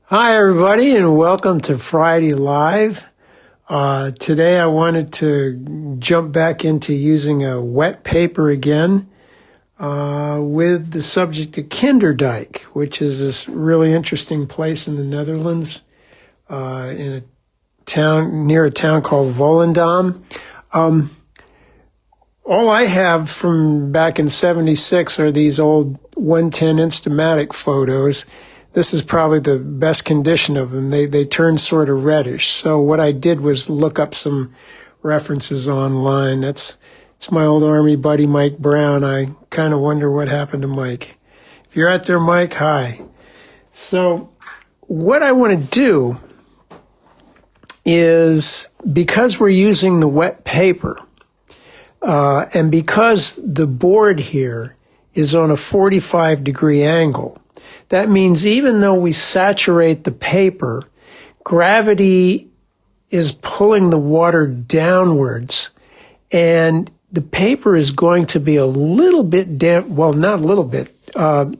Hi, everybody, and welcome to Friday Live. Today I wanted to jump back into using a wet paper again with the subject of Kinderdijk, which is this really interesting place in the Netherlands, in a town near a town called Volendam. All I have from back in '76 are these old 110 Instamatic photos. This is probably the best condition of them. They turn sort of reddish. So what I did was look up some references online. It's my old Army buddy, Mike Brown. I kind of wonder what happened to Mike. If you're out there, Mike, hi. So what I want to do is, because we're using the wet paper, and because the board here is on a 45-degree angle, that means even though we saturate the paper, gravity is pulling the water downwards, and the paper is going to be a little bit damp, well, not a little bit,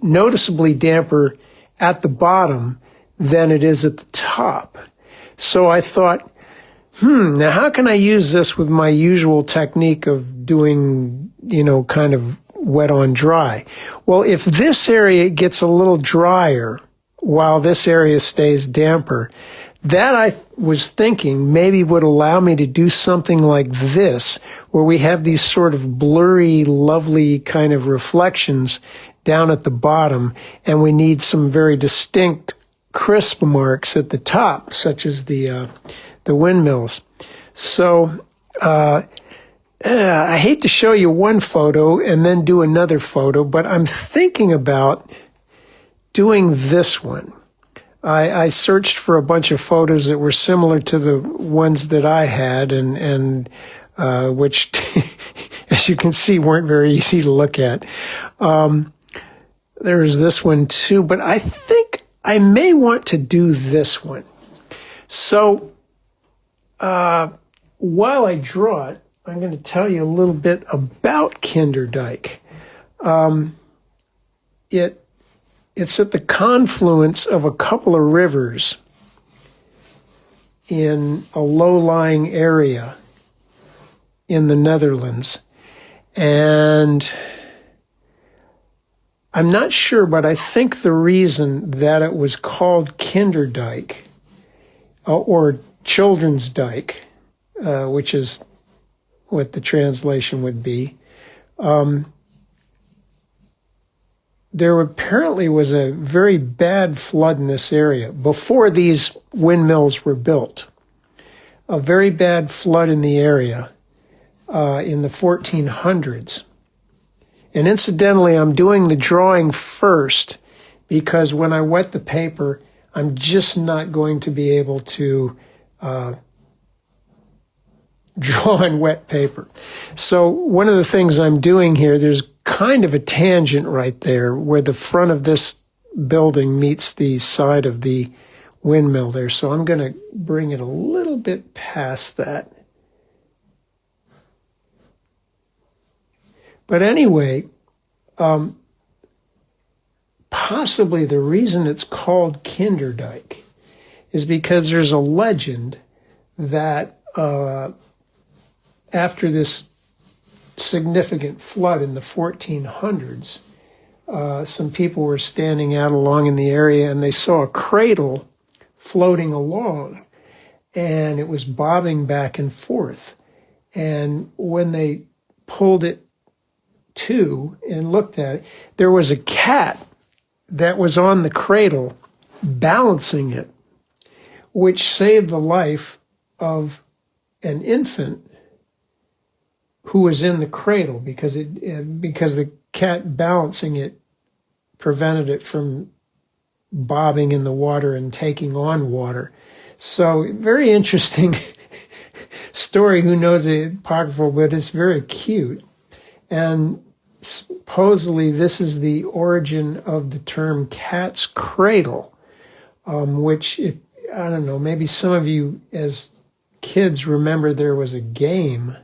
noticeably damper at the bottom than it is at the top. So I thought, now how can I use this with my usual technique of doing, kind of wet on dry? Well, if this area gets a little drier while this area stays damper, that I was thinking maybe would allow me to do something like this, where we have these sort of blurry, lovely kind of reflections down at the bottom, and we need some very distinct crisp marks at the top, such as the windmills. So, I hate to show you one photo and then do another photo, but I'm thinking about doing this one. I searched for a bunch of photos that were similar to the ones that I had, and which, as you can see, weren't very easy to look at. There's this one too, but I think I may want to do this one. So, while I draw it, I'm going to tell you a little bit about Kinderdijk. It's at the confluence of a couple of rivers in a low-lying area in the Netherlands. And I'm not sure, but I think the reason that it was called Kinderdijk, or Children's Dike, which is what the translation would be. There apparently was a very bad flood in this area before these windmills were built. A very bad flood in the area in the 1400s. And incidentally, I'm doing the drawing first because when I wet the paper, I'm just not going to be able to draw on wet paper. So one of the things I'm doing here, there's kind of a tangent right there where the front of this building meets the side of the windmill there. So I'm going to bring it a little bit past that. But anyway, possibly the reason it's called Kinderdijk is because there's a legend that after this significant flood in the 1400s, some people were standing out along in the area and they saw a cradle floating along, and it was bobbing back and forth. And when they pulled it to and looked at it, there was a cat that was on the cradle balancing it, which saved the life of an infant who was in the cradle because the cat balancing it prevented it from bobbing in the water and taking on water. So very interesting story. Who knows the apocryphal, but it's very cute. And supposedly this is the origin of the term cat's cradle, which, I don't know, maybe some of you as kids remember there was a game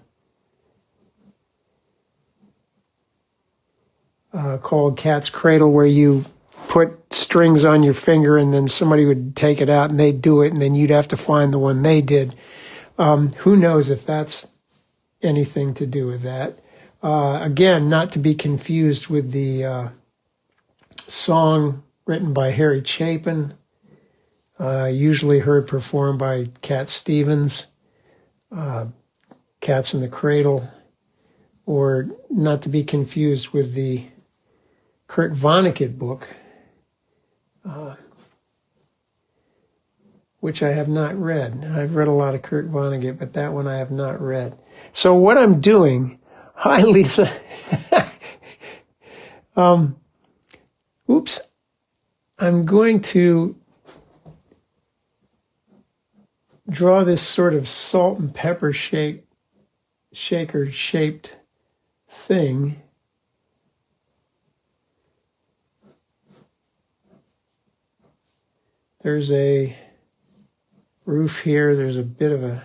called Cat's Cradle where you put strings on your finger and then somebody would take it out and they'd do it and then you'd have to find the one they did. Who knows if that's anything to do with that. Again, not to be confused with the song written by Harry Chapin, usually heard performed by Cat Stevens, Cats in the Cradle, or not to be confused with the Kurt Vonnegut book, which I have not read. I've read a lot of Kurt Vonnegut, but that one I have not read. So what I'm doing, hi Lisa, oops, I'm going to draw this sort of salt and pepper shaker shaped thing. There's a roof here. There's a bit of a,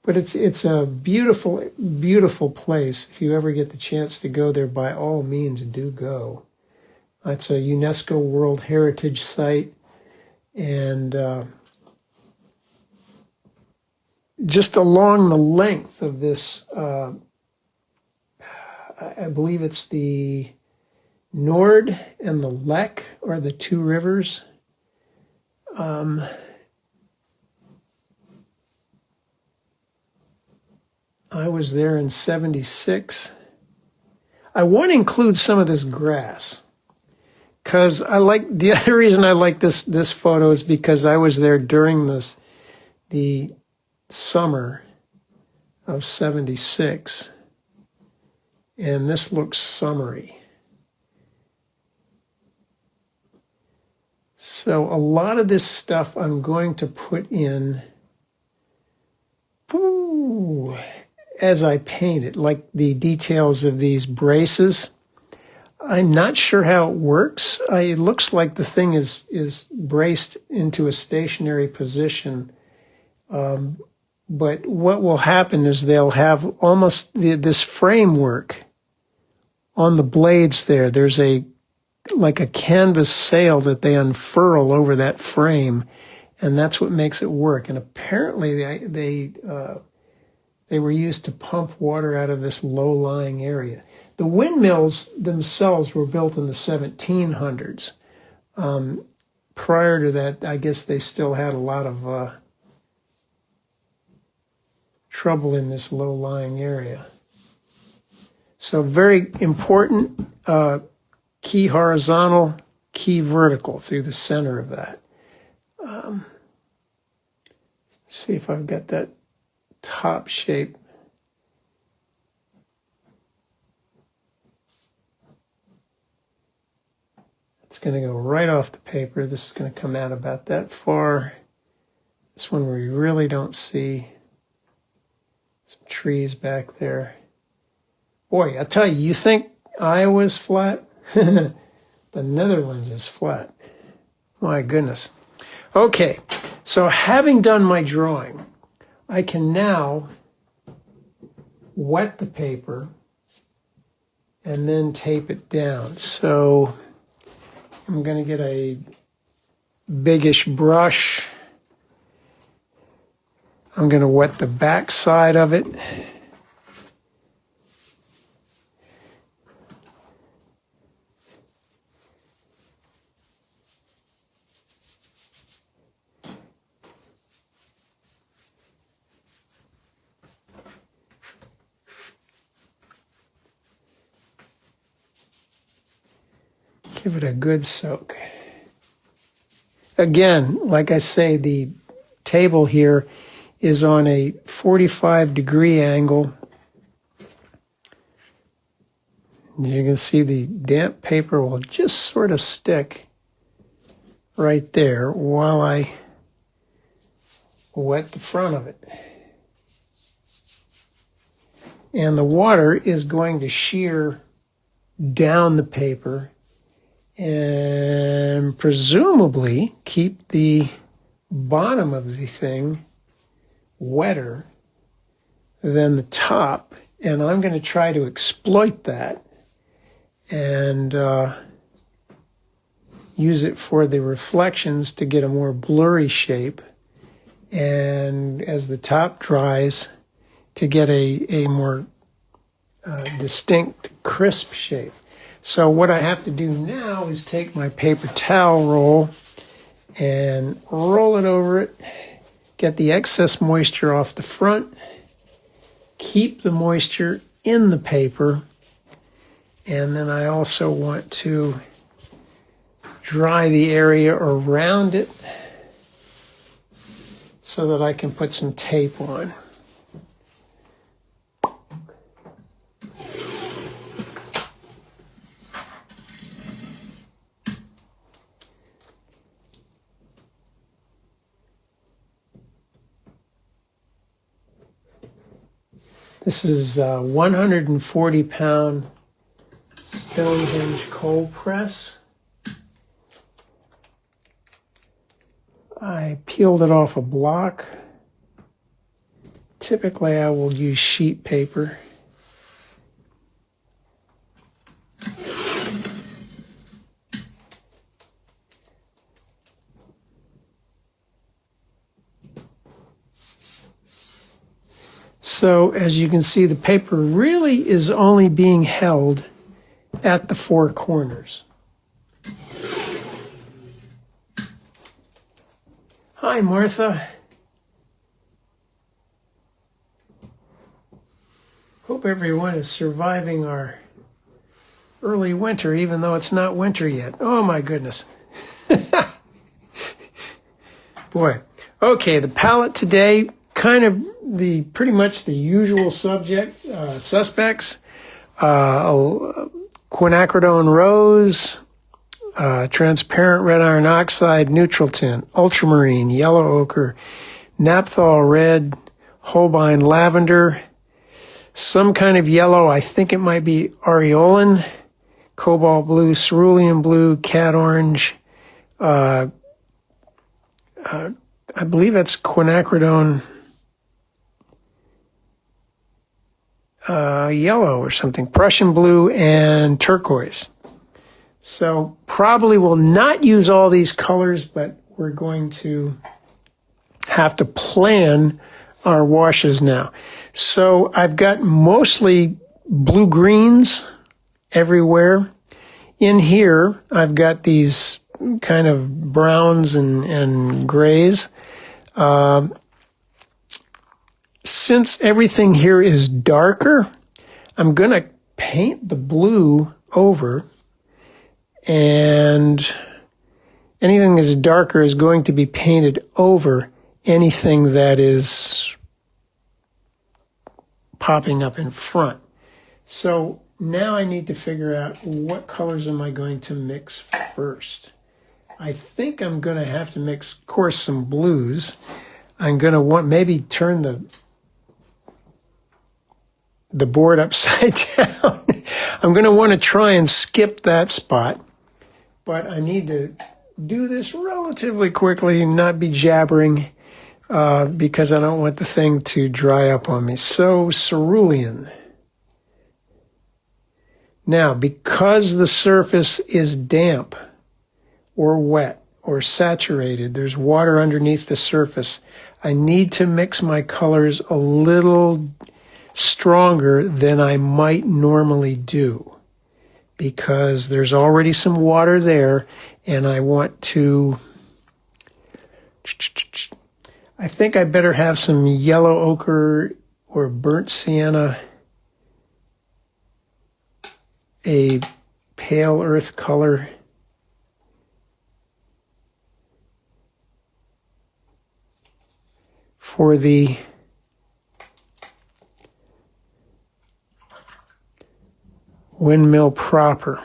but it's a beautiful, beautiful place. If you ever get the chance to go there, by all means, do go. It's a UNESCO World Heritage Site, and just along the length of this, I believe it's the Nord and the Lek are the two rivers. I was there in '76. I want to include some of this grass because the other reason I like this photo is because I was there during the summer of '76, and this looks summery. So a lot of this stuff I'm going to put in as I paint it, like the details of these braces. I'm not sure how it works. It looks like the thing is braced into a stationary position. But what will happen is they'll have almost this framework on the blades there. There's like a canvas sail that they unfurl over that frame, and that's what makes it work. And apparently they were used to pump water out of this low-lying area. The windmills themselves were built in the 1700s. Prior to that, I guess they still had a lot of trouble in this low-lying area. So very important, key horizontal, key vertical through the center of that. See if I've got that top shape. It's going to go right off the paper. This is going to come out about that far. This one we really don't see. Some trees back there. Boy, I tell you, you think Iowa's flat? The Netherlands is flat. My goodness. Okay, so having done my drawing, I can now wet the paper and then tape it down. So I'm going to get a biggish brush. I'm going to wet the back side of it. Give it a good soak. Again, like I say, the table here is on a 45-degree angle. You can see the damp paper will just sort of stick right there while I wet the front of it. And the water is going to shear down the paper and presumably keep the bottom of the thing wetter than the top. And I'm going to try to exploit that and use it for the reflections to get a more blurry shape, and as the top dries to get a more distinct, crisp shape. So what I have to do now is take my paper towel roll and roll it over it, get the excess moisture off the front, keep the moisture in the paper, and then I also want to dry the area around it so that I can put some tape on. This is a 140-pound Stonehenge cold press. I peeled it off a block. Typically, I will use sheet paper. So, as you can see, the paper really is only being held at the four corners. Hi, Martha. Hope everyone is surviving our early winter, even though it's not winter yet. Oh, my goodness. Boy. Okay, the palette today, kind of pretty much the usual suspects. Quinacridone rose, transparent red iron oxide, neutral tint, ultramarine, yellow ochre, naphthol red, Holbein lavender, some kind of yellow, I think it might be aureolin, cobalt blue, cerulean blue, cat orange, I believe that's quinacridone yellow or something, Prussian blue, and turquoise. So probably will not use all these colors, but we're going to have to plan our washes now. So I've got mostly blue-greens everywhere. In here, I've got these kind of browns and grays. Since everything here is darker, I'm going to paint the blue over, and anything that's darker is going to be painted over anything that is popping up in front. So now I need to figure out what colors am I going to mix first. I think I'm going to have to mix, of course, some blues. I'm going to maybe turn the board upside down. I'm going to want to try and skip that spot, but I need to do this relatively quickly and not be jabbering because I don't want the thing to dry up on me. So, cerulean. Now, because the surface is damp or wet or saturated, there's water underneath the surface, I need to mix my colors a little stronger than I might normally do because there's already some water there, and I want to, I think I better have some yellow ochre or burnt sienna, a pale earth color, for the windmill proper.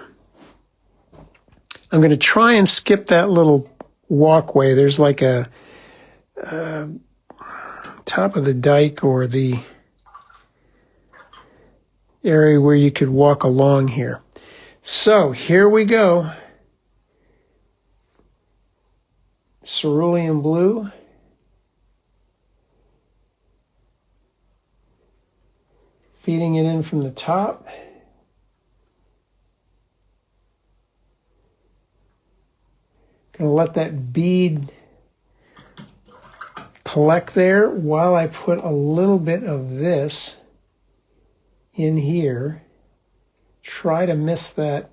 I'm going to try and skip that little walkway. There's like a top of the dike or the area where you could walk along here. So here we go. Cerulean blue. Feeding it in from the top. going to let that bead collect there while I put a little bit of this in here. Try to miss that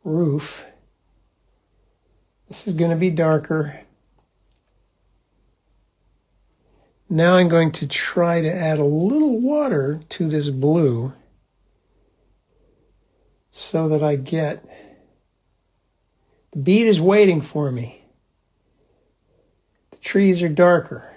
roof. This is going to be darker. Now I'm going to try to add a little water to this blue so that I get, the bead is waiting for me. The trees are darker.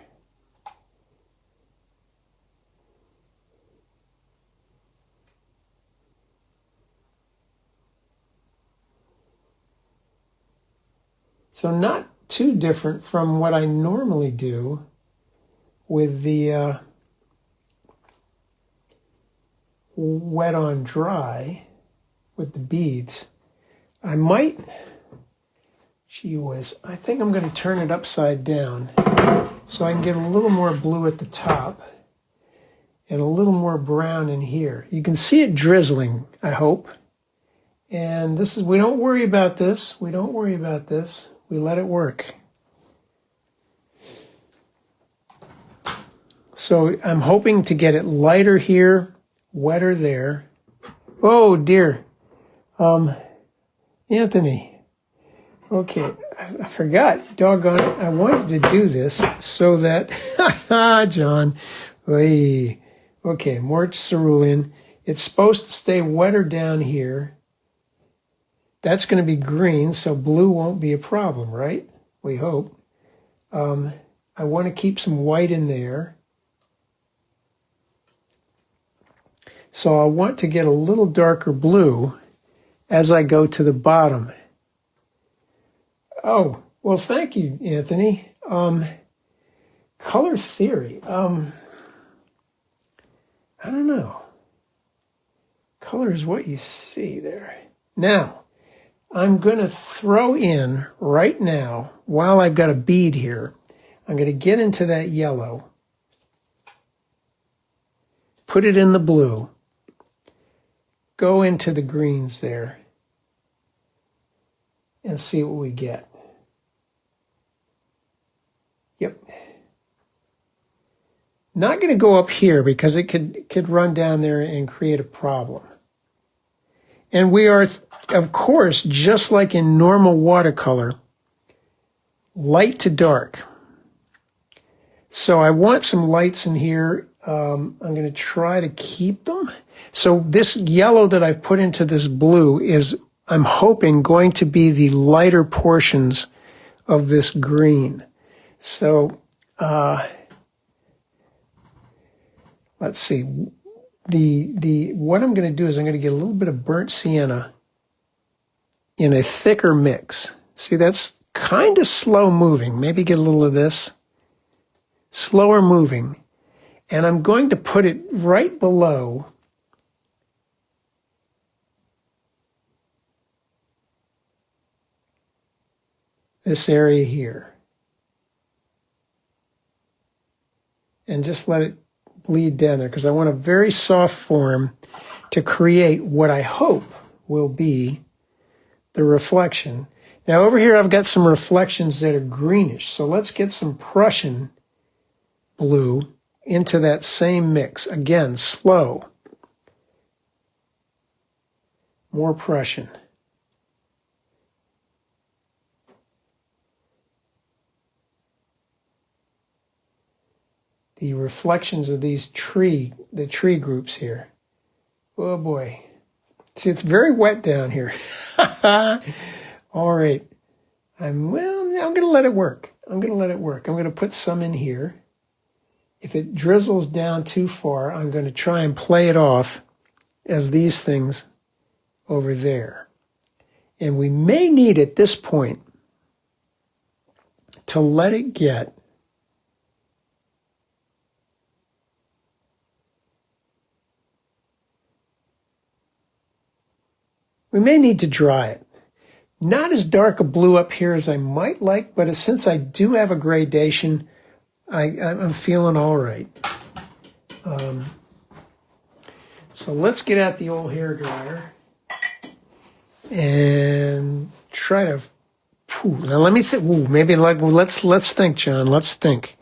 So not too different from what I normally do with the wet on dry with the beads. I might, gee whiz, I think I'm going to turn it upside down so I can get a little more blue at the top and a little more brown in here. You can see it drizzling, I hope. And this is, we don't worry about this. We don't worry about this. We let it work. So I'm hoping to get it lighter here, wetter there. Oh dear. Anthony. Okay, I forgot. Doggone it. I wanted to do this so that, John. Oy. Okay, more cerulean. It's supposed to stay wetter down here. That's going to be green, so blue won't be a problem, right? We hope. I want to keep some white in there. So I want to get a little darker blue as I go to the bottom. Oh, well, thank you, Anthony. Color theory. I don't know. Color is what you see there. Now, I'm going to throw in right now, while I've got a bead here, I'm going to get into that yellow, put it in the blue, go into the greens there, and see what we get. Yep. Not going to go up here because it could run down there and create a problem. And we are, of course, just like in normal watercolor, light to dark. So I want some lights in here. I'm going to try to keep them. So this yellow that I've put into this blue is, I'm hoping, going to be the lighter portions of this green. So let's see. What I'm going to do is I'm going to get a little bit of burnt sienna in a thicker mix. See, that's kind of slow moving. Maybe get a little of this. Slower moving. And I'm going to put it right below this area here. And just let it bleed down there because I want a very soft form to create what I hope will be the reflection. Now over here I've got some reflections that are greenish, so let's get some Prussian blue into that same mix. Again, slow. More Prussian. The reflections of these the tree groups here. Oh boy. See, it's very wet down here. All right. I'm going to let it work. I'm going to let it work. I'm going to put some in here. If it drizzles down too far, I'm going to try and play it off as these things over there. And we may need at this point to let it get we may need to dry it. Not as dark a blue up here as I might like, but since I do have a gradation, I'm feeling all right. So let's get out the old hairdryer and try to. Now let me think. Maybe let's think, John. Let's think.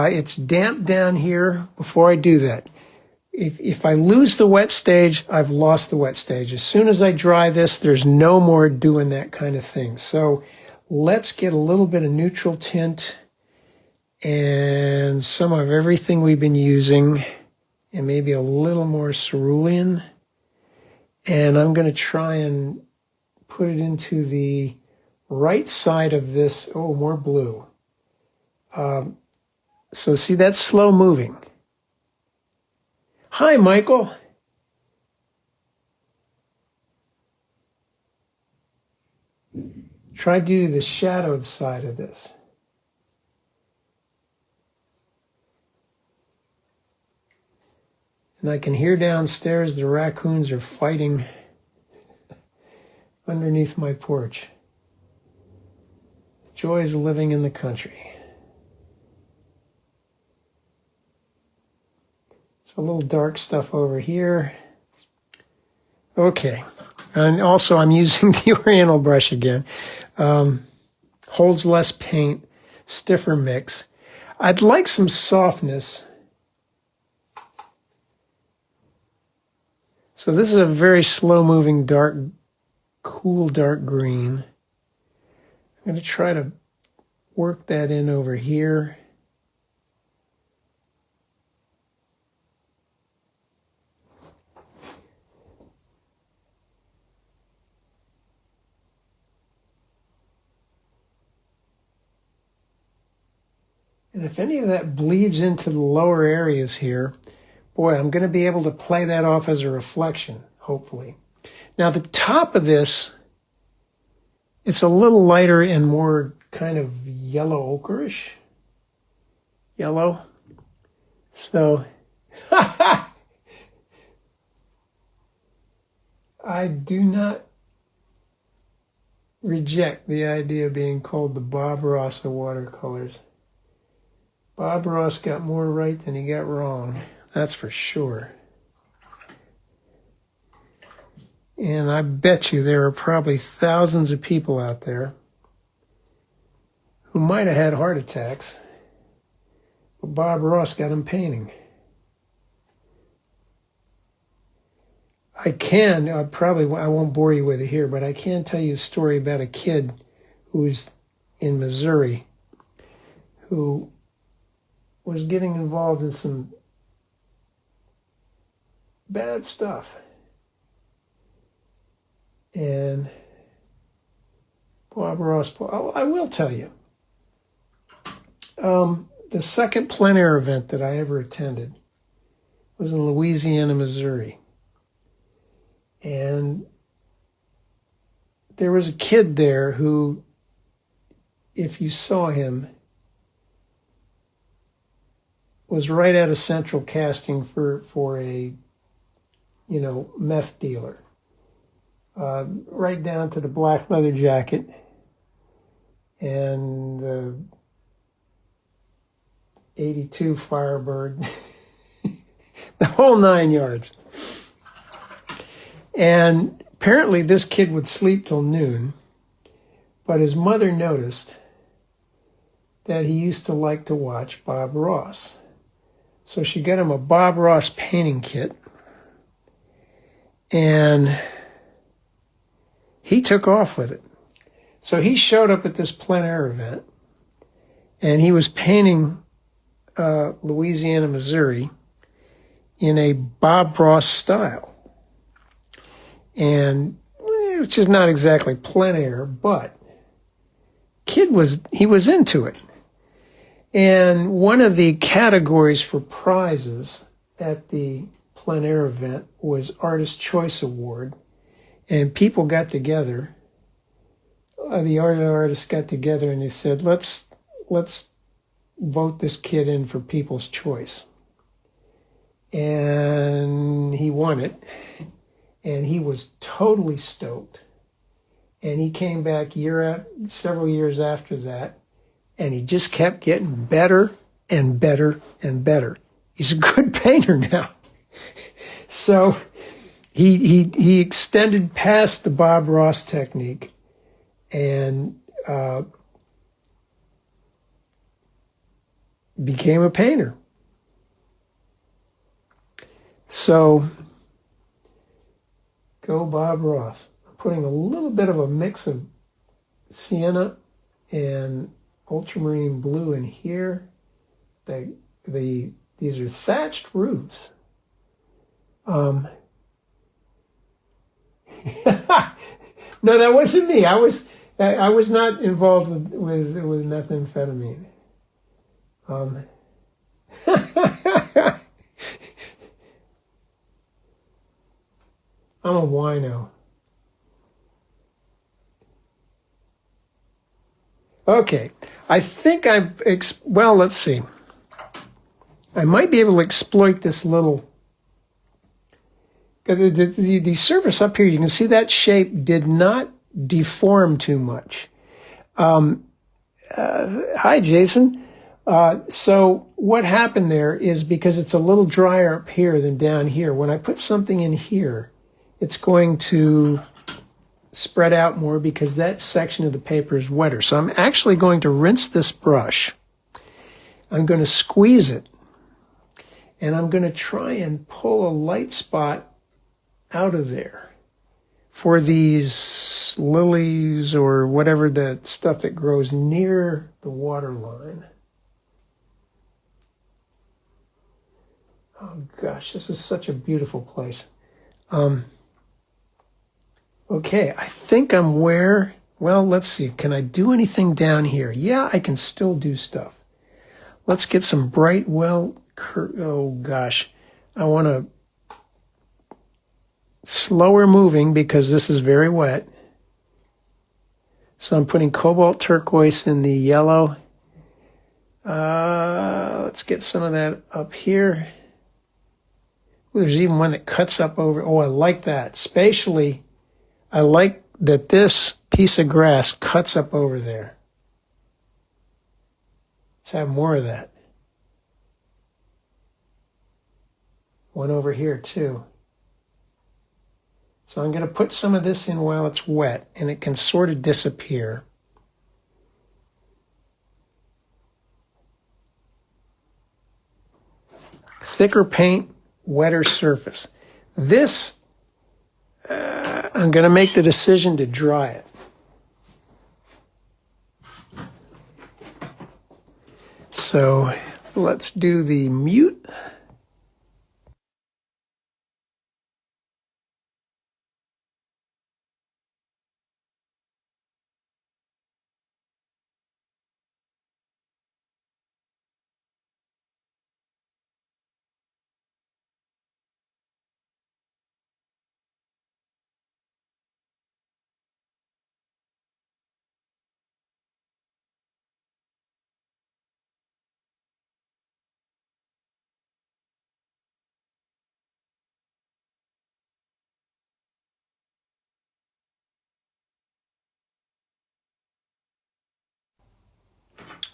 It's damp down here. Before I do that, if I lose the wet stage, I've lost the wet stage. As soon as I dry this, there's no more doing that kind of thing. So let's get a little bit of neutral tint and some of everything we've been using, and maybe a little more cerulean. And I'm going to try and put it into the right side of this. Oh, more blue. So see, that's slow moving. Hi, Michael. Try to do the shadowed side of this. And I can hear downstairs the raccoons are fighting underneath my porch. Joys of living in the country. A little dark stuff over here. Okay. And also I'm using the Oriental brush again. Holds less paint, stiffer mix. I'd like some softness. So this is a very slow moving dark, cool dark green. I'm going to try to work that in over here. And if any of that bleeds into the lower areas here, boy, I'm going to be able to play that off as a reflection, hopefully. Now, the top of this, it's a little lighter and more kind of yellow ochreish. Yellow. So, I do not reject the idea of being called the Bob Ross of watercolors. Bob Ross got more right than he got wrong, that's for sure. And I bet you there are probably thousands of people out there who might have had heart attacks, but Bob Ross got them painting. I won't bore you with it here, but I can tell you a story about a kid who's in Missouri who was getting involved in some bad stuff. And Bob Ross, I will tell you, the second plein air event that I ever attended was in Louisiana, Missouri. And there was a kid there who, if you saw him, was right out of central casting for a, meth dealer. Right down to the black leather jacket and the 82 Firebird, the whole 9 yards. And apparently this kid would sleep till noon, but his mother noticed that he used to like to watch Bob Ross. So she got him a Bob Ross painting kit, and he took off with it. So he showed up at this plein air event, and he was painting Louisiana, Missouri in a Bob Ross style. And which is not exactly plein air, but he was into it. And one of the categories for prizes at the plein air event was Artist Choice Award. And people got together, the artists got together and they said, let's vote this kid in for People's Choice. And he won it. And he was totally stoked. And he came back several years after that, and he just kept getting better and better and better. He's a good painter now. So he extended past the Bob Ross technique and became a painter. So, go Bob Ross. I'm putting a little bit of a mix of sienna and ultramarine blue in here. These are thatched roofs. No, that wasn't me. I was not involved with methamphetamine. I'm a wino. Okay, I think well, let's see. I might be able to exploit this little, the surface up here, you can see that shape did not deform too much. Hi, Jason. So what happened there is because it's a little drier up here than down here, when I put something in here, it's going to spread out more because that section of the paper is wetter. So I'm actually going to rinse this brush. I'm going to squeeze it. And I'm going to try and pull a light spot out of there for these lilies or whatever the stuff that grows near the water line. Oh gosh, this is such a beautiful place. Okay, I think I'm where, well, let's see. Can I do anything down here? Yeah, I can still do stuff. Let's get some bright, oh gosh. I want to slower moving because this is very wet. So I'm putting cobalt turquoise in the yellow. Let's get some of that up here. Ooh, there's even one that cuts up over. Oh, I like that. Spatially, I like that this piece of grass cuts up over there. Let's have more of that. One over here too. So I'm going to put some of this in while it's wet, and it can sort of disappear. Thicker paint, wetter surface. This, I'm going to make the decision to dry it. So let's do the mute.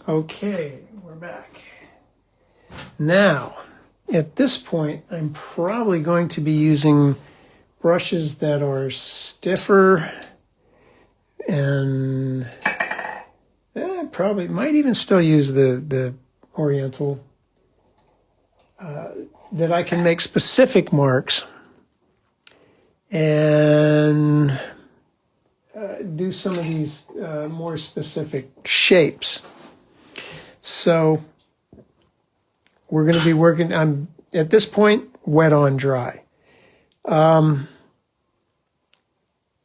Okay, we're back. Now, at this point, I'm probably going to be using brushes that are stiffer and probably might even still use the Oriental that I can make specific marks and do some of these more specific shapes. So we're going to be working, I'm at this point, wet on dry.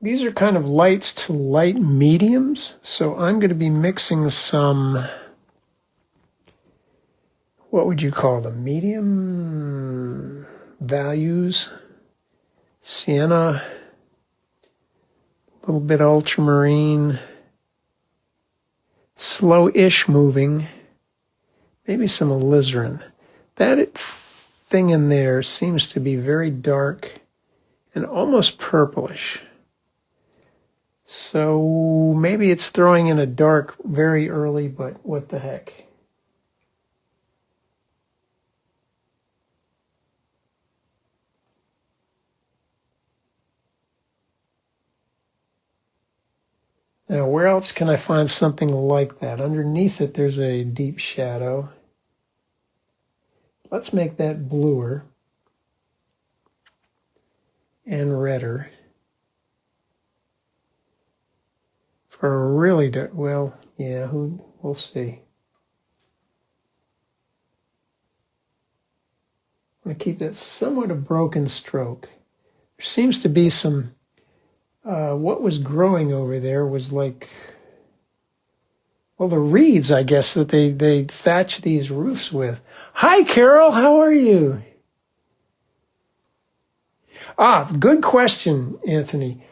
These are kind of lights to light mediums. So I'm going to be mixing some, what would you call them? Medium values, sienna, a little bit ultramarine, slow-ish moving, maybe some alizarin. That thing in there seems to be very dark and almost purplish. So maybe it's throwing in a dark very early, but what the heck. Now, where else can I find something like that? Underneath it, there's a deep shadow. Let's make that bluer and redder. For a really dark, well, yeah, we'll see. I'm going to keep that somewhat a broken stroke. There seems to be some, what was growing over there was like, well, the reeds, I guess, that they thatch these roofs with. Hi, Carol, how are you? Good question, Anthony.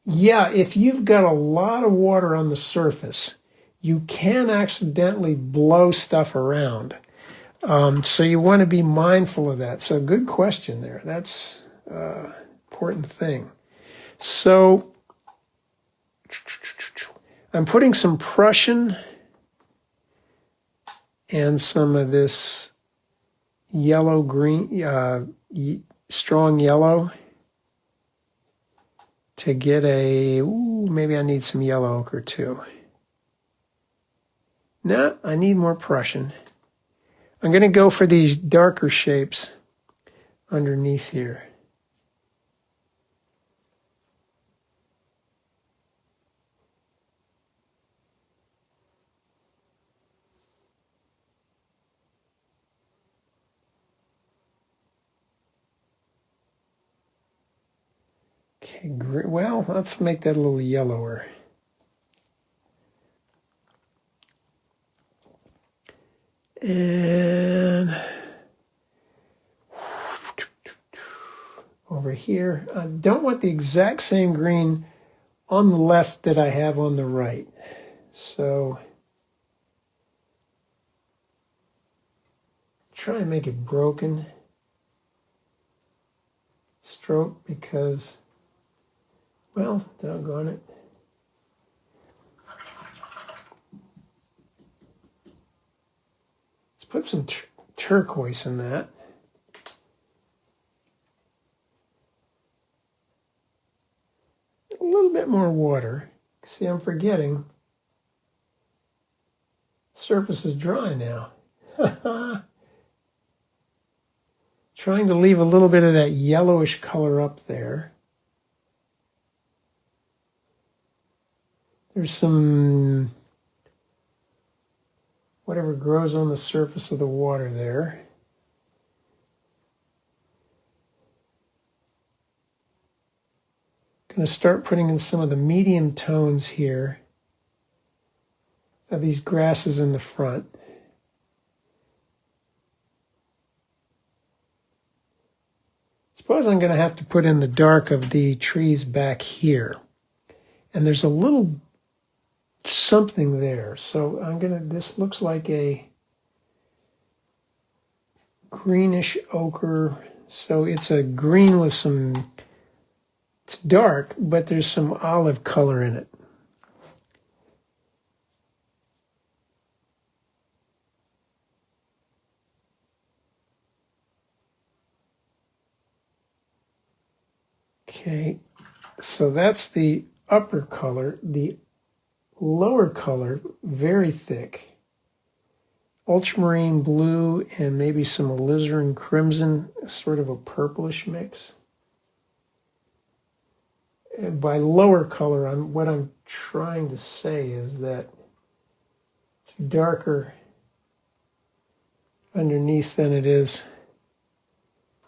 Yeah, if you've got a lot of water on the surface, you can accidentally blow stuff around. So you want to be mindful of that. So good question there. That's an important thing. So I'm putting some Prussian and some of this yellow-green, strong yellow to get maybe I need some yellow ochre too. No, I need more Prussian. I'm going to go for these darker shapes underneath here. Okay, great. Well, let's make that a little yellower. And over here, I don't want the exact same green on the left that I have on the right. So try and make it broken stroke because, well, doggone it. Let's put some turquoise in that. A little bit more water. See, I'm forgetting. The surface is dry now. Trying to leave a little bit of that yellowish color up there. There's some whatever grows on the surface of the water there. Going to start putting in some of the medium tones here of these grasses in the front. Suppose I'm going to have to put in the dark of the trees back here. And there's a little something there. So this looks like a greenish ochre. So it's a green with some, it's dark, but there's some olive color in it. Okay, so that's the upper color. The lower color, very thick. Ultramarine blue and maybe some alizarin crimson, sort of a purplish mix. And by lower color, what I'm trying to say is that it's darker underneath than it is.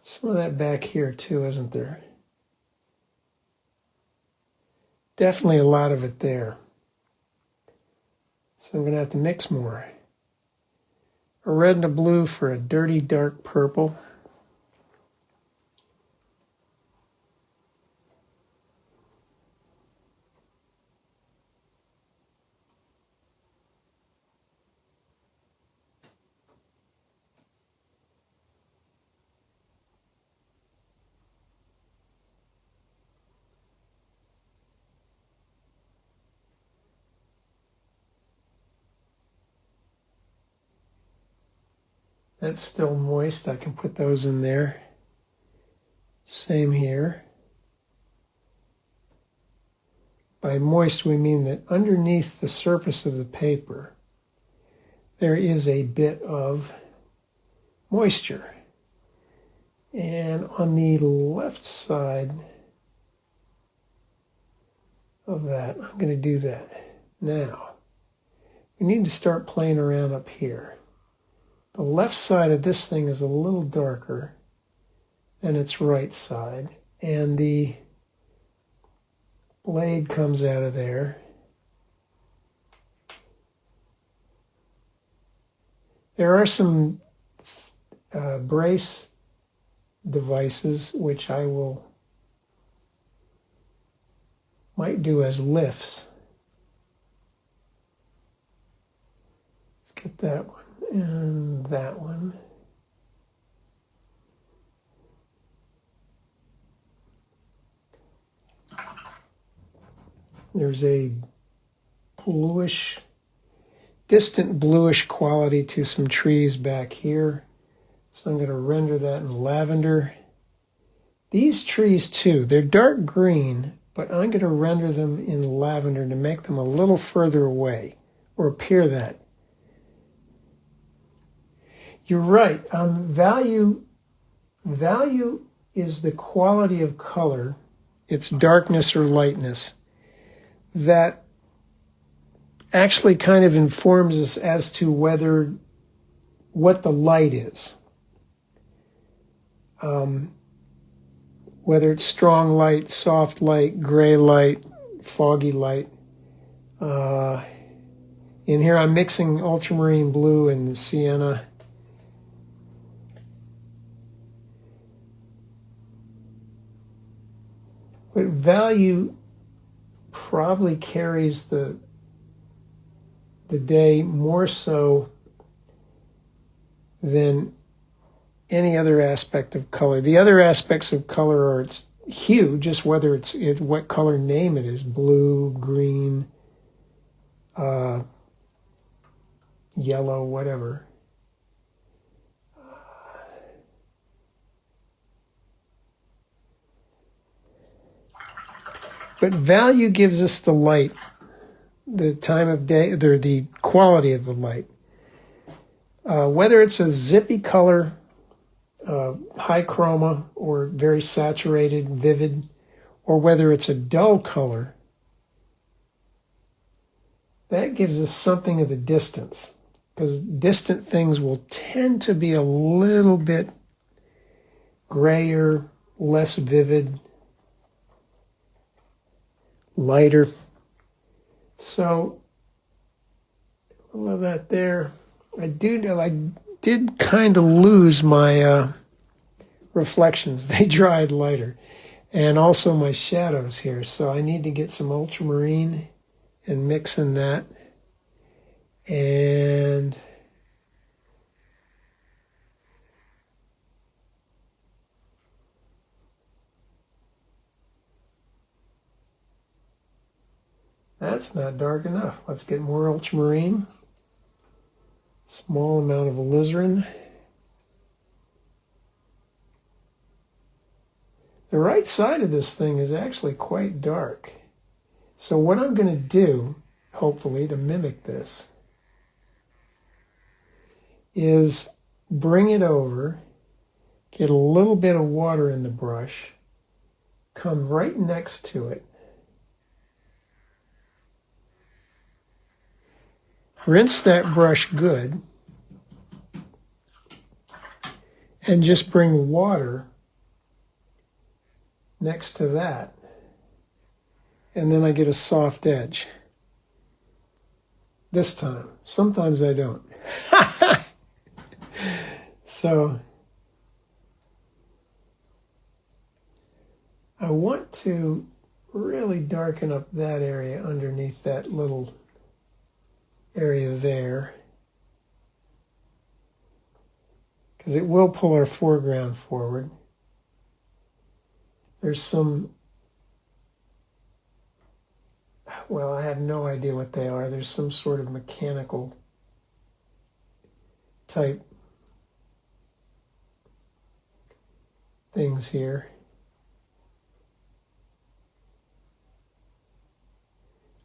Some of that back here too, isn't there? Definitely a lot of it there. So I'm going to have to mix more. A red and a blue for a dirty dark purple. That's still moist. I can put those in there. Same here. By moist, we mean that underneath the surface of the paper, there is a bit of moisture. And on the left side of that, I'm going to do that. Now, we need to start playing around up here. The left side of this thing is a little darker than its right side, and the blade comes out of there. There are some brace devices which I might do as lifts. Let's get that one and that one. There's a bluish, distant bluish quality to some trees back here. So I'm going to render that in lavender. These trees too, they're dark green, but I'm going to render them in lavender to make them a little further away, or appear that. You're right. Value is the quality of color, its darkness or lightness, that actually kind of informs us as to what the light is. Whether it's strong light, soft light, gray light, foggy light. In here I'm mixing ultramarine blue and sienna. But value probably carries the day more so than any other aspect of color. The other aspects of color are its hue, just whether it's what color name it is, blue, green, yellow, whatever. But value gives us the light, the time of day, or the quality of the light. Whether it's a zippy color, high chroma, or very saturated, vivid, or whether it's a dull color, that gives us something of the distance. Because distant things will tend to be a little bit grayer, less vivid, lighter. So, all of that there. I did kind of lose my reflections. They dried lighter. And also my shadows here. So I need to get some ultramarine and mix in that. And that's not dark enough. Let's get more ultramarine. Small amount of alizarin. The right side of this thing is actually quite dark. So what I'm going to do, hopefully to mimic this, is bring it over, get a little bit of water in the brush, come right next to it, rinse that brush good, and just bring water next to that. And then I get a soft edge. This time. Sometimes I don't. So I want to really darken up that area underneath that little area there, because it will pull our foreground forward. There's some, well, I have no idea what they are. There's some sort of mechanical type things here.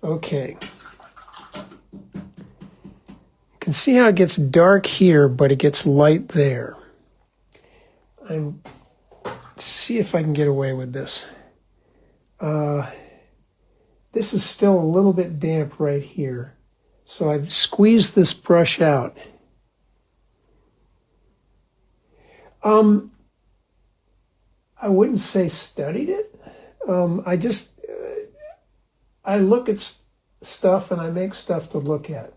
Okay. You can see how it gets dark here, but it gets light there. See if I can get away with this. This is still a little bit damp right here. So I've squeezed this brush out. I wouldn't say studied it. I look at stuff and I make stuff to look at.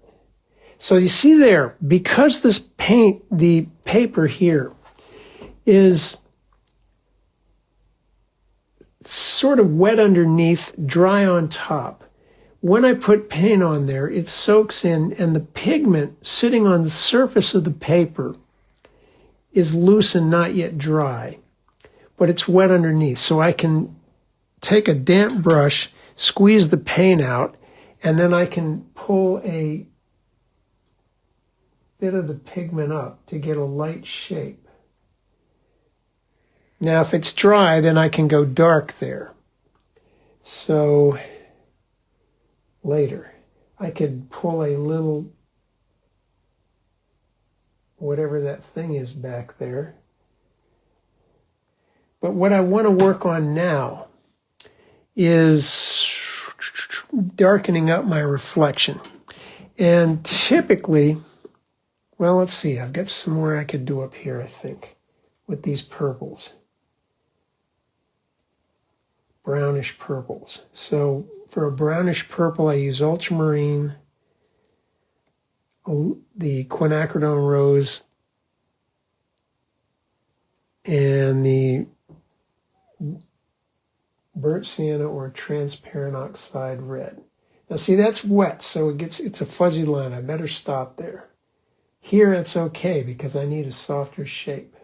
So you see there, because this paint, the paper here, is sort of wet underneath, dry on top. When I put paint on there, it soaks in, and the pigment sitting on the surface of the paper is loose and not yet dry, but it's wet underneath. So I can take a damp brush, squeeze the paint out, and then I can pull a bit of the pigment up to get a light shape. Now, if it's dry, then I can go dark there. So later, I could pull a little, whatever that thing is back there. But what I want to work on now is darkening up my reflection. And typically, well, let's see, I've got some more I could do up here, I think, with these purples. Brownish purples. So for a brownish purple, I use ultramarine, the quinacridone rose, and the burnt sienna or transparent oxide red. Now see, that's wet, so it's a fuzzy line. I better stop there. Here it's okay because I need a softer shape.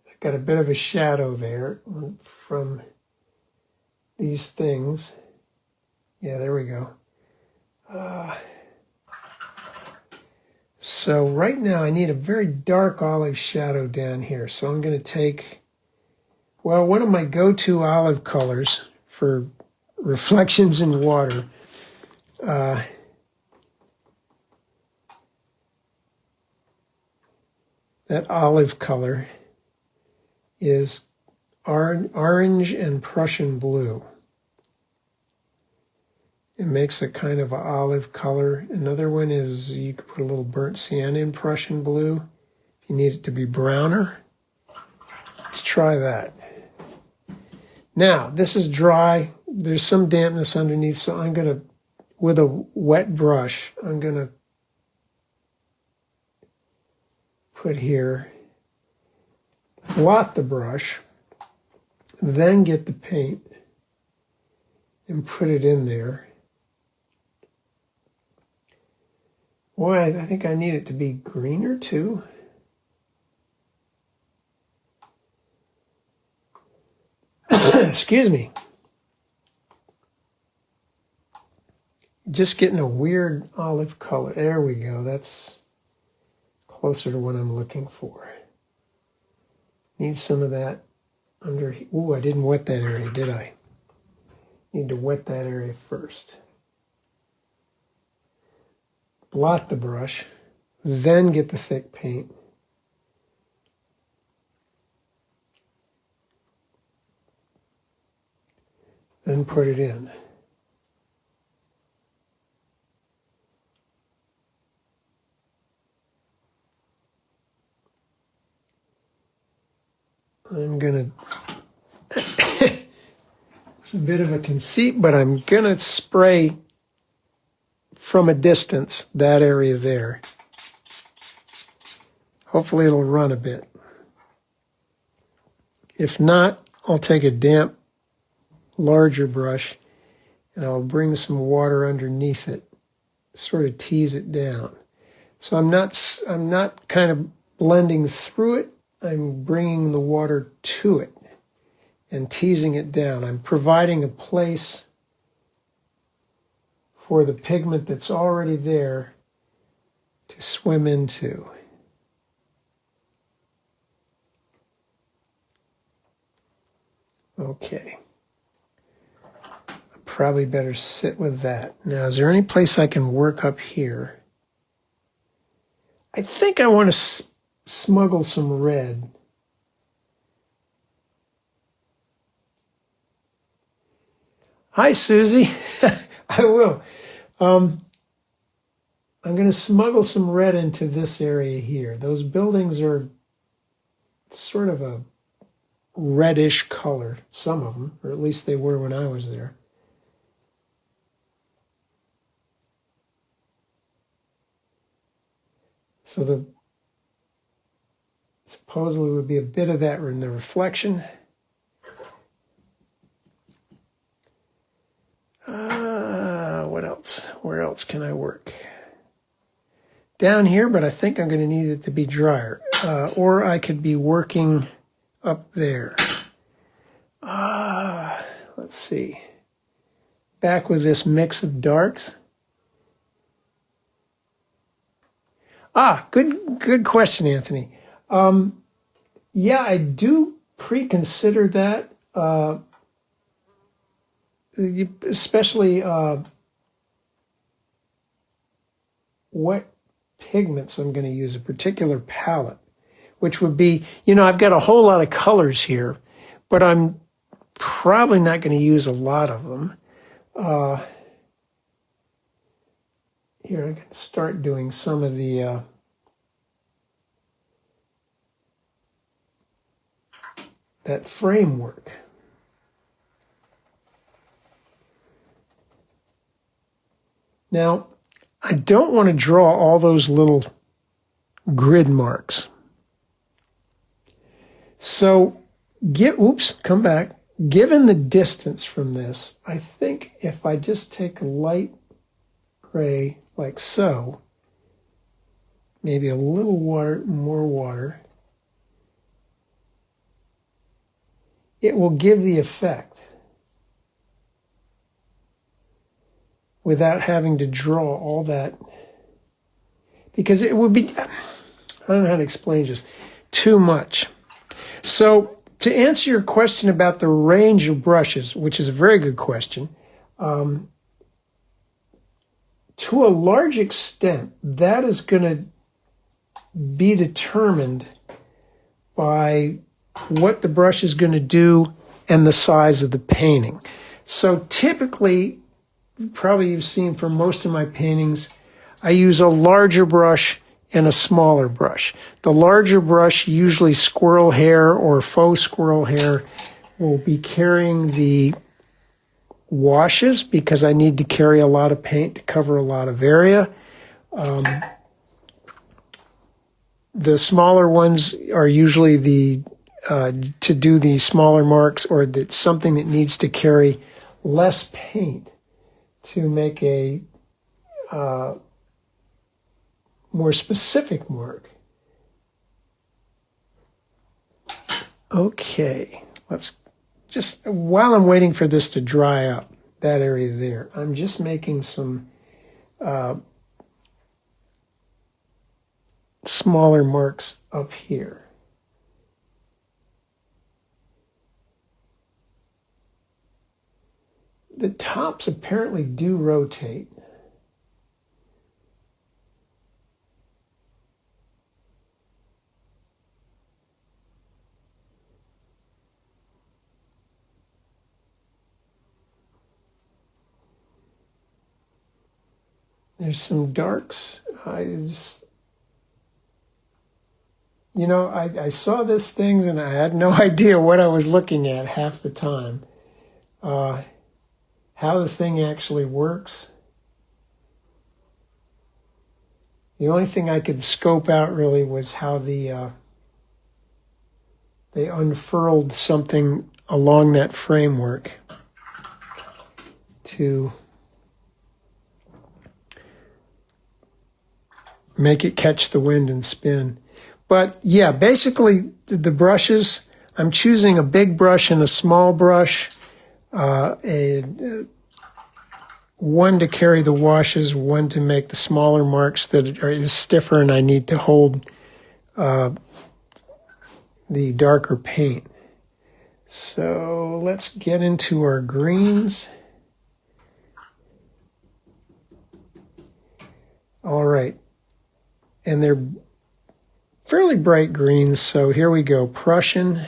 I've got a bit of a shadow there from these things. Yeah, there we go. So right now I need a very dark olive shadow down here. So I'm going to take, well, one of my go-to olive colors for reflections in water. That olive color is orange and Prussian blue. It makes a kind of an olive color. Another one is you could put a little burnt sienna in Prussian blue if you need it to be browner. Let's try that. Now, this is dry. There's some dampness underneath, so I'm going to, with a wet brush, I'm going to put here, blot the brush, then get the paint and put it in there. Boy, I think I need it to be greener too. Excuse me. Just getting a weird olive color. There we go. That's closer to what I'm looking for. Need some of that under. Ooh, I didn't wet that area, did I? Need to wet that area first. Blot the brush, then get the thick paint. Then put it in. I'm gonna, it's a bit of a conceit, but I'm gonna spray from a distance that area there. Hopefully it'll run a bit. If not, I'll take a damp, larger brush and I'll bring some water underneath it, sort of tease it down. So I'm not kind of blending through it. I'm bringing the water to it and teasing it down. I'm providing a place for the pigment that's already there to swim into. Okay. probably better sit with that. Now, is there any place I can work up here? I think I want to smuggle some red. Hi, Susie. I will. I'm going to smuggle some red into this area here. Those buildings are sort of a reddish color, some of them, or at least they were when I was there. So the supposedly would be a bit of that in the reflection. What else? Where else can I work? Down here, but I think I'm going to need it to be drier. Or I could be working up there. Let's see. Back with this mix of darks. Good question, Anthony. Yeah, I do pre-consider that, especially what pigments I'm going to use, a particular palette, which would be, I've got a whole lot of colors here, but I'm probably not going to use a lot of them. Here, I can start doing some of the that framework. Now, I don't want to draw all those little grid marks. So, come back. Given the distance from this, I think if I just take a light gray like so, maybe a little more water, it will give the effect without having to draw all that, because it would be, I don't know how to explain this, too much. So to answer your question about the range of brushes, which is a very good question, to a large extent, that is going to be determined by what the brush is going to do and the size of the painting. So typically, probably you've seen for most of my paintings, I use a larger brush and a smaller brush. The larger brush, usually squirrel hair or faux squirrel hair, will be carrying the washes because I need to carry a lot of paint to cover a lot of area. The smaller ones are usually to do the smaller marks, or that's something that needs to carry less paint to make a more specific mark. Okay, let's just, while I'm waiting for this to dry up, that area there, I'm just making some smaller marks up here. The tops apparently do rotate. There's some darks. I saw these things and I had no idea what I was looking at half the time. How the thing actually works. The only thing I could scope out really was how they unfurled something along that framework to make it catch the wind and spin. But yeah, basically the brushes, I'm choosing a big brush and a small brush, one to carry the washes, one to make the smaller marks that are stiffer and I need to hold the darker paint. So let's get into our greens. All right. And they're fairly bright greens, so here we go. Prussian.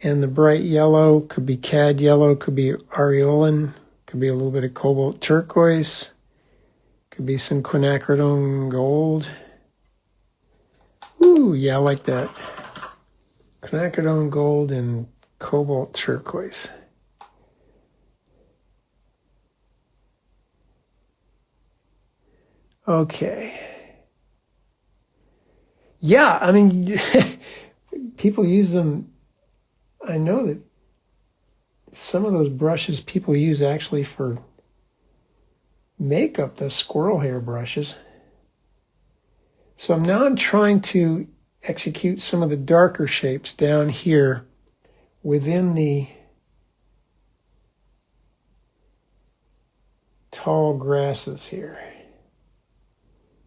And the bright yellow could be cad yellow, could be aureolin, could be a little bit of cobalt turquoise, could be some quinacridone gold. Ooh, yeah, I like that. Quinacridone gold and cobalt turquoise. Okay. Yeah, I mean, people use them. I know that some of those brushes people use actually for makeup, the squirrel hair brushes. So I'm trying to execute some of the darker shapes down here within the tall grasses here.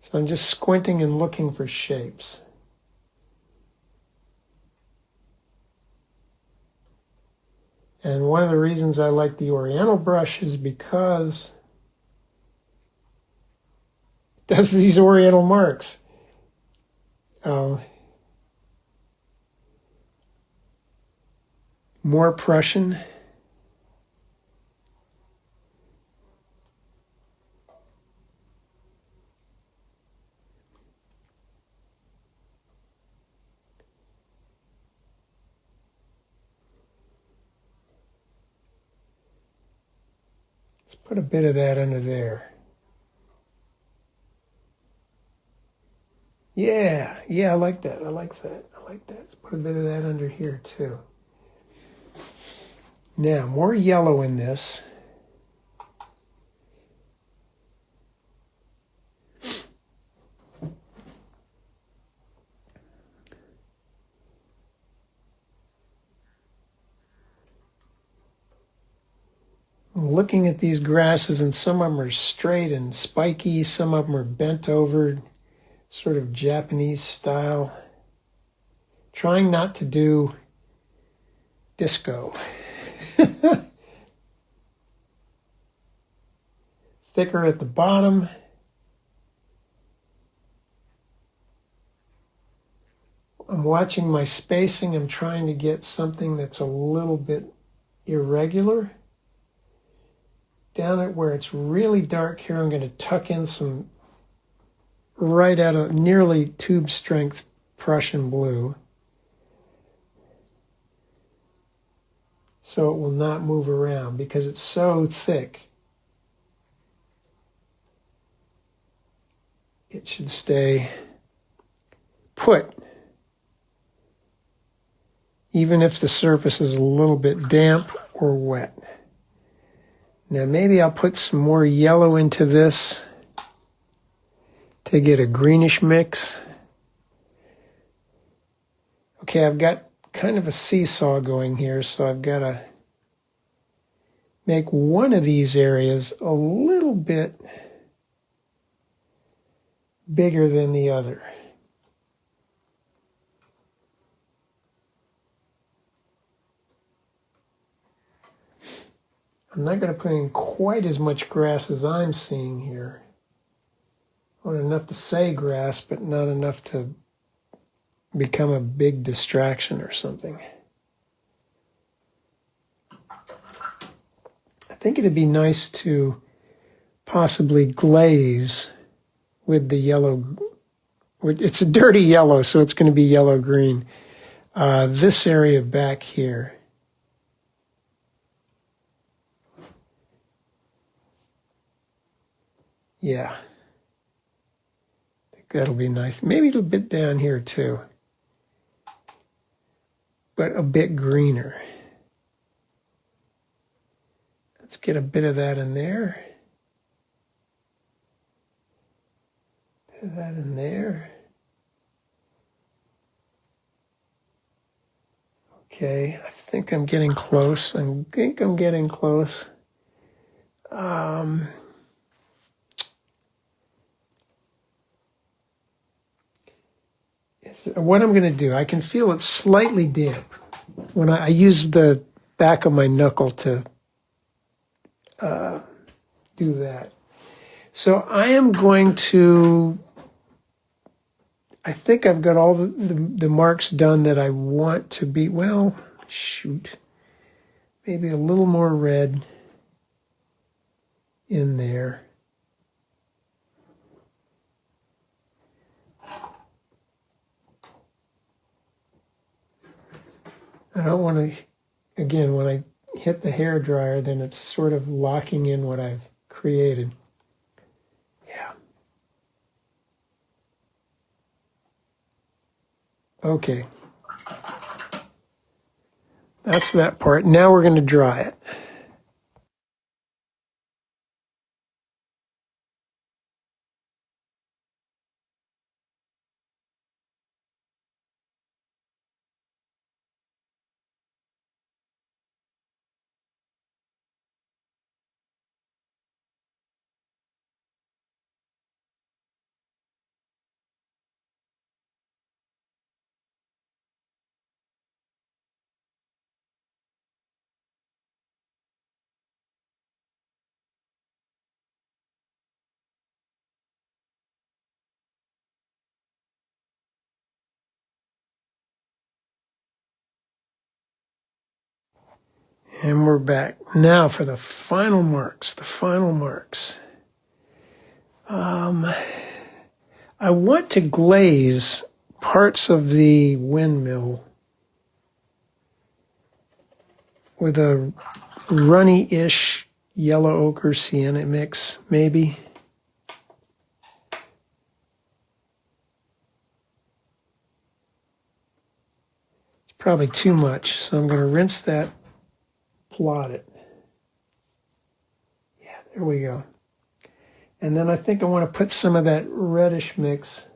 So I'm just squinting and looking for shapes. And one of the reasons I like the Oriental brush is because it does these Oriental marks. More Prussian. Let's put a bit of that under there. Yeah, I like that. I like that. Let's put a bit of that under here too. Now, more yellow in this. I'm looking at these grasses, and some of them are straight and spiky, some of them are bent over, sort of Japanese style. Trying not to do disco. Thicker at the bottom. I'm watching my spacing. I'm trying to get something that's a little bit irregular. Down at where it's really dark here, I'm going to tuck in some right out of nearly tube strength Prussian blue, so it will not move around because it's so thick. It should stay put, even if the surface is a little bit damp or wet. Now maybe I'll put some more yellow into this to get a greenish mix. Okay, I've got kind of a seesaw going here, so I've got to make one of these areas a little bit bigger than the other. I'm not going to put in quite as much grass as I'm seeing here. I want enough to say grass, but not enough to become a big distraction or something. I think it'd be nice to possibly glaze with the yellow. It's a dirty yellow, so it's going to be yellow-green. This area back here. Yeah. I think that'll be nice. Maybe a bit down here too. But a bit greener. Let's get a bit of that in there. Bit of that in there. Okay, I think I'm getting close. I think I'm getting close. What I'm going to do, I can feel it slightly damp when I use the back of my knuckle to do that. So I am going to, I think I've got all the marks done that I want to be, well, shoot, maybe a little more red in there. I don't want to, again, when I hit the hair dryer, then it's sort of locking in what I've created. Yeah. Okay. That's that part. Now we're going to dry it. And we're back. Now for the final marks, I want to glaze parts of the windmill with a runny-ish yellow ochre sienna mix, maybe. It's probably too much, so I'm going to rinse that, blot it. Yeah, there we go. And then I think I want to put some of that reddish mix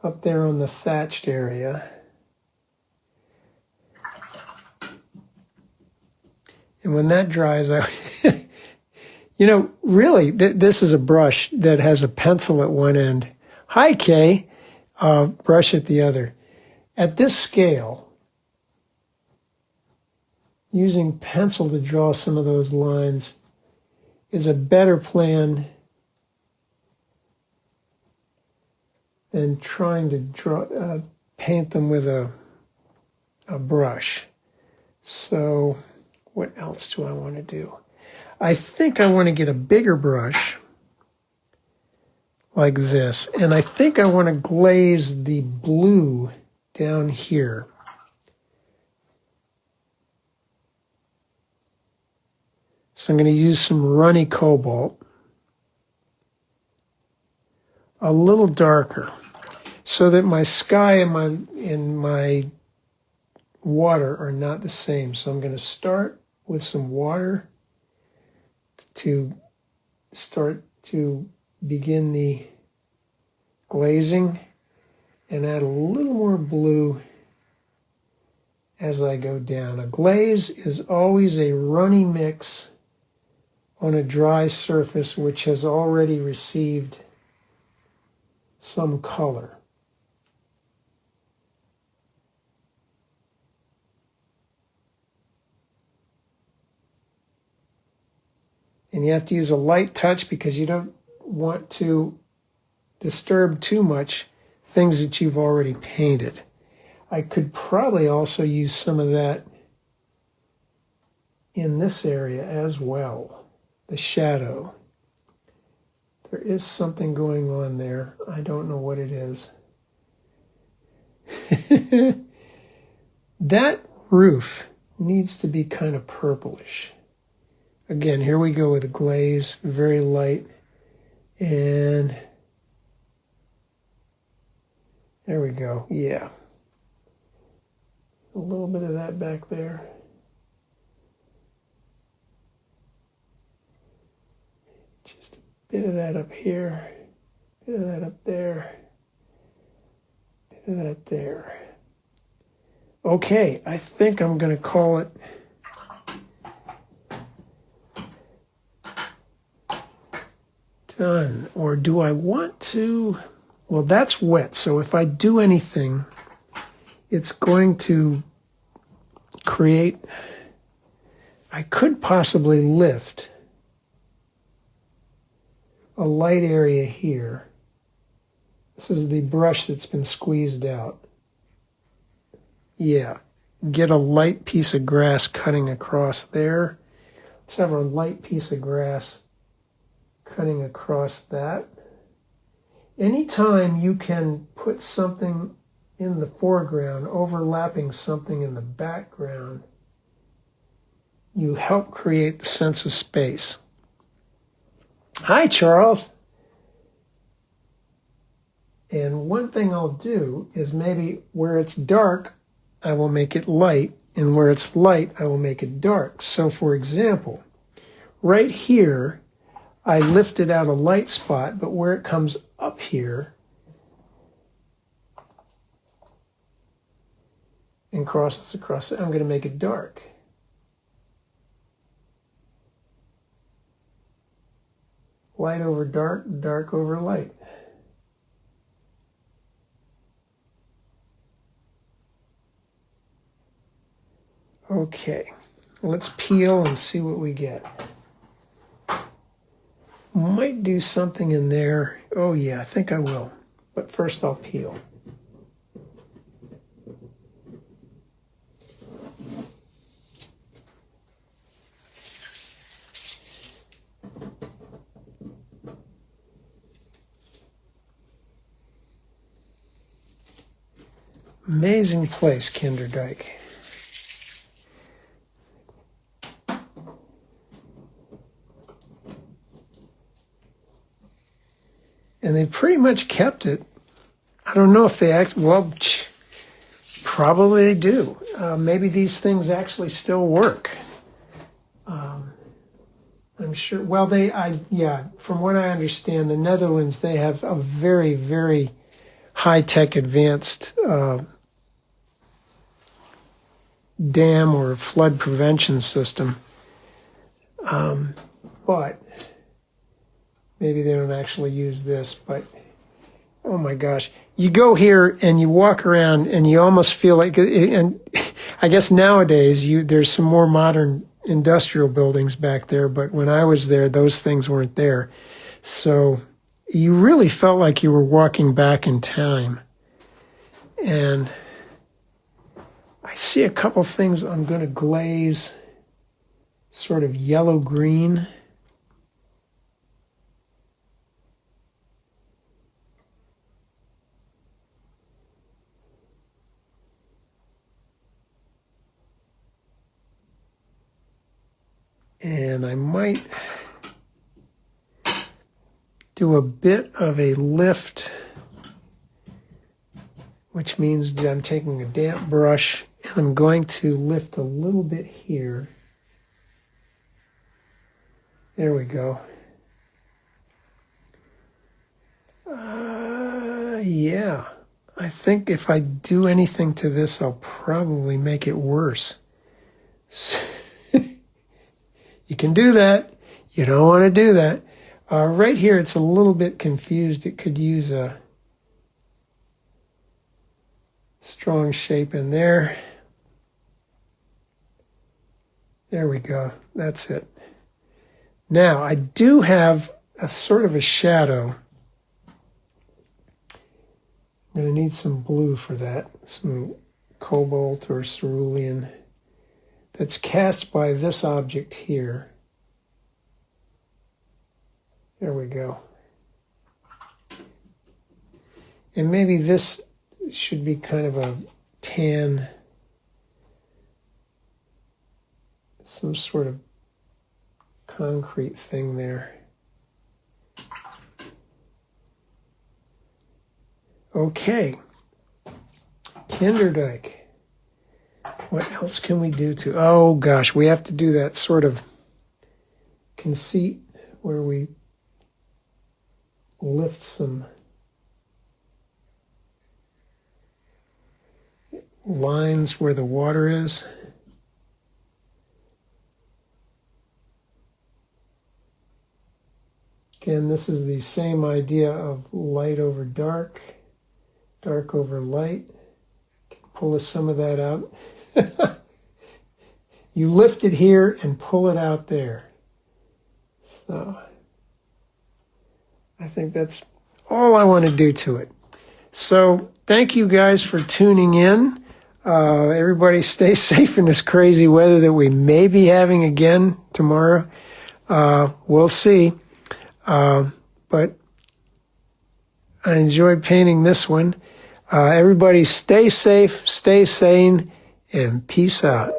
up there on the thatched area. And when that dries, you know, really, this is a brush that has a pencil at one end. Hi, Kay. Brush at the other. At this scale, using pencil to draw some of those lines is a better plan than trying to paint them with a brush. So what else do I want to do? I think I want to get a bigger brush like this, and I think I want to glaze the blue down here. So I'm going to use some runny cobalt, a little darker, so that my sky and my water are not the same. So I'm going to start with some water to start to begin the glazing, and add a little more blue as I go down. A glaze is always a runny mix on a dry surface which has already received some color. And you have to use a light touch because you don't want to disturb too much things that you've already painted. I could probably also use some of that in this area as well, the shadow. There is something going on there. I don't know what it is. That roof needs to be kind of purplish. Again, here we go with a glaze, very light, and there we go. Yeah. A little bit of that back there. Just a bit of that up here. A bit of that up there. A bit of that there. Okay, I think I'm going to call it done. Or do I want to? Well, that's wet, so if I do anything, it's going to create, I could possibly lift a light area here. This is the brush that's been squeezed out. Yeah, get a light piece of grass cutting across there. Let's have a light piece of grass cutting across that. Anytime you can put something in the foreground, overlapping something in the background, you help create the sense of space. Hi, Charles. And one thing I'll do is maybe where it's dark, I will make it light, and where it's light, I will make it dark. So for example, right here, I lifted out a light spot, but where it comes up here and crosses across it, I'm going to make it dark. Light over dark, dark over light. Okay, let's peel and see what we get. Might do something in there. Oh yeah, I think I will. But first I'll peel. Amazing place, Kinderdijk. And they pretty much kept it. I don't know if they probably they do. Maybe these things actually still work. I'm sure, from what I understand, the Netherlands, they have a very, very high-tech advanced dam or flood prevention system. But maybe they don't actually use this, but oh my gosh. You go here and you walk around and you almost feel like, and I guess nowadays there's some more modern industrial buildings back there, but when I was there, those things weren't there. So you really felt like you were walking back in time. And I see a couple things I'm going to glaze sort of yellow-green. And I might do a bit of a lift, which means that I'm taking a damp brush and I'm going to lift a little bit here. There we go. Yeah, I think if I do anything to this, I'll probably make it worse. You can do that. You don't want to do that. Right here, it's a little bit confused. It could use a strong shape in there. There we go. That's it. Now, I do have a sort of a shadow. I'm going to need some blue for that. Some cobalt or cerulean. That's cast by this object here. There we go. And maybe this should be kind of a tan, some sort of concrete thing there. Okay. Kinderdijk. What else can we do to... Oh, gosh, we have to do that sort of conceit where we lift some lines where the water is. Again, this is the same idea of light over dark, dark over light. Pull some of that out. You lift it here and pull it out there. So I think that's all I want to do to it. So thank you guys for tuning in. Everybody stay safe in this crazy weather that we may be having again tomorrow. We'll see. But I enjoyed painting this one. Everybody stay safe, stay sane, and peace out.